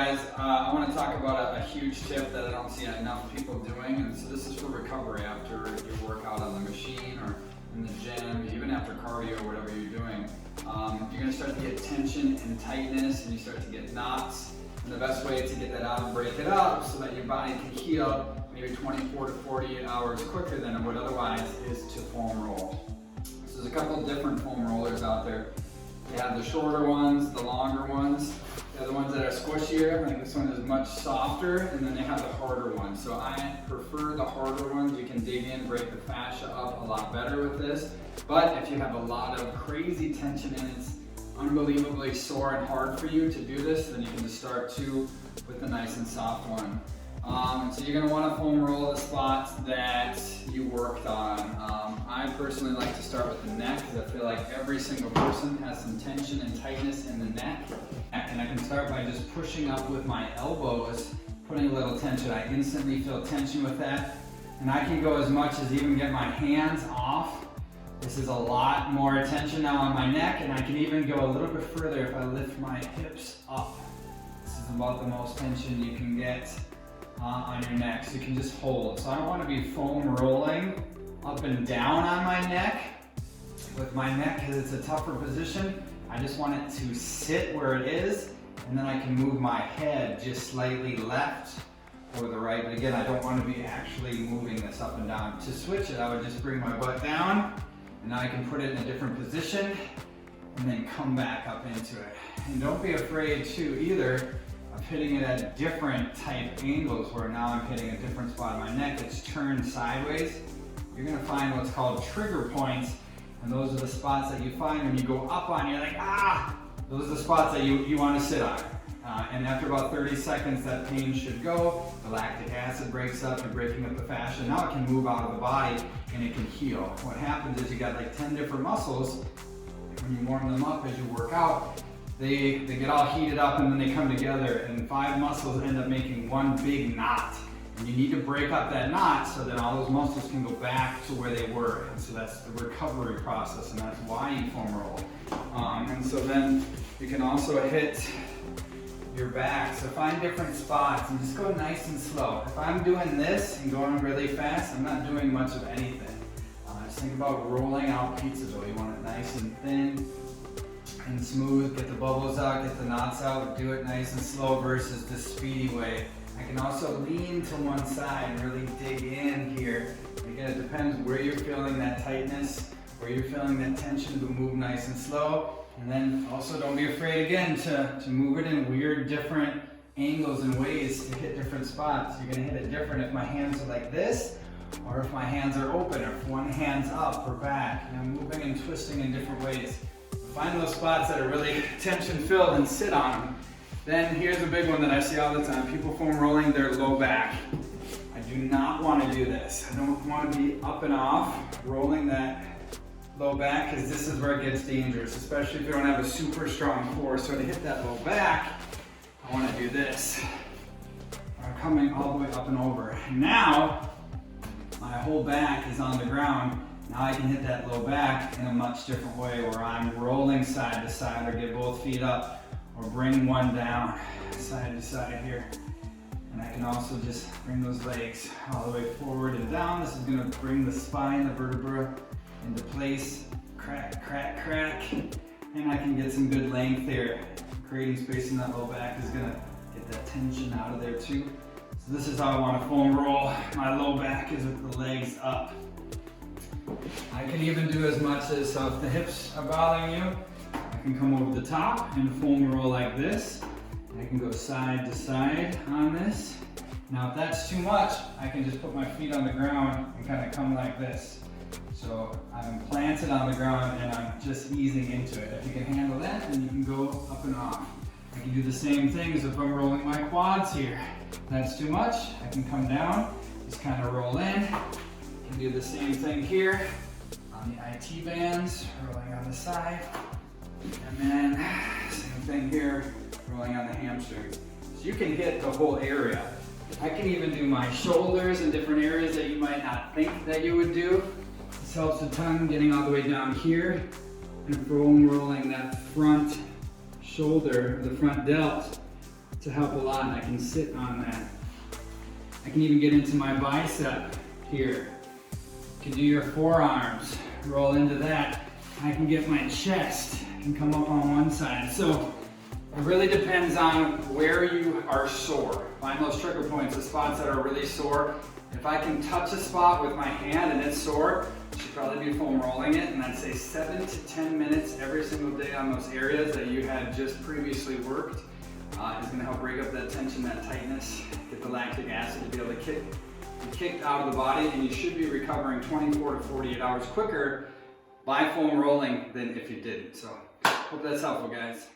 guys, I want to talk about a huge tip that I don't see enough people doing, and so this is for recovery after your workout on the machine or in the gym, even after cardio or whatever you're doing. You're going to start to get tension and tightness, and you start to get knots. And the best way to get that out and break it up so that your body can heal maybe 24 to 48 hours quicker than it would otherwise is to foam roll. So there's a couple different foam rollers out there. They have the shorter ones, the longer ones. They have the ones that are squishier, like this one is much softer, and then they have the harder ones. So I prefer the harder ones. You can dig in, break the fascia up a lot better with this. But if you have a lot of crazy tension and it's unbelievably sore and hard for you to do this, then you can just start with the nice and soft one. So you're going to want to foam roll the spots that you worked on. I personally like to start with the neck because I feel like every single person has some tension and tightness in the neck. And I can start by just pushing up with my elbows, putting a little tension. I instantly feel tension with that. And I can go as much as even get my hands off. This is a lot more tension now on my neck, and I can even go a little bit further if I lift my hips up. This is about the most tension you can get on your neck, so you can just hold. So I don't want to be foam rolling up and down on my neck with my neck because it's a tougher position. I just want it to sit where it is, and then I can move my head just slightly left or the right. But again, I don't want to be actually moving this up and down. To switch it, I would just bring my butt down, and now I can put it in a different position and then come back up into it. And don't be afraid too either of hitting it at different type angles where now I'm hitting a different spot on my neck. It's turned sideways. You're gonna find what's called trigger points, and those are the spots that you find when you go up on, you're like, ah! Those are the spots that you wanna sit on. And after about 30 seconds, that pain should go. The lactic acid breaks up, you're breaking up the fascia. Now it can move out of the body and it can heal. What happens is you got like 10 different muscles. When you warm them up as you work out, they get all heated up and then they come together, and 5 muscles end up making one big knot. And you need to break up that knot so that all those muscles can go back to where they were. And so that's the recovery process, and that's why you foam roll. And so then you can also hit your back. So find different spots and just go nice and slow. If I'm doing this and going really fast, I'm not doing much of anything. Just think about rolling out pizza dough. You want it nice and thin and smooth. Get the bubbles out, get the knots out. Do it nice and slow versus the speedy way. I can also lean to one side and really dig in here. Again, it depends where you're feeling that tightness, where you're feeling that tension, to move nice and slow. And then also don't be afraid again to move it in weird different angles and ways to hit different spots. You're gonna hit it different if my hands are like this, or if my hands are open, or if one hand's up or back. And I'm moving and twisting in different ways. Find those spots that are really tension filled and sit on them. Then here's a big one that I see all the time. People foam rolling their low back. I do not want to do this. I don't want to be up and off rolling that low back, because this is where it gets dangerous, especially if you don't have a super strong core. So to hit that low back, I want to do this. I'm coming all the way up and over. Now, my whole back is on the ground. Now I can hit that low back in a much different way, where I'm rolling side to side, or get both feet up, or bring one down side to side here. And I can also just bring those legs all the way forward and down. This is gonna bring the spine, the vertebra into place. Crack, crack, crack. And I can get some good length there. Creating space in that low back is gonna get that tension out of there too. So this is how I wanna foam roll. My low back is with the legs up. I can even do as much as, so if the hips are bothering you, I can come over the top and foam roll like this. I can go side to side on this. Now if that's too much, I can just put my feet on the ground and kind of come like this. So I'm planted on the ground and I'm just easing into it. If you can handle that, then you can go up and off. I can do the same thing as if I'm rolling my quads here. If that's too much, I can come down, just kind of roll in. I can do the same thing here on the IT bands, rolling on the side. And then same thing here, rolling on the hamstrings. So you can hit the whole area. I can even do my shoulders in different areas that you might not think that you would do. This helps the tongue getting all the way down here and foam rolling that front shoulder, the front delt, to help a lot. I can sit on that. I can even get into my bicep here. You can do your forearms, roll into that. I can get my chest and come up on one side. So it really depends on where you are sore. Find those trigger points, the spots that are really sore. If I can touch a spot with my hand and it's sore, I should probably be foam rolling it, and I'd say 7 to 10 minutes every single day on those areas that you had just previously worked is going to help break up that tension, that tightness, get the lactic acid to be able to kick out of the body, and you should be recovering 24 to 48 hours quicker by foam rolling than if you didn't. So hope that's helpful, guys.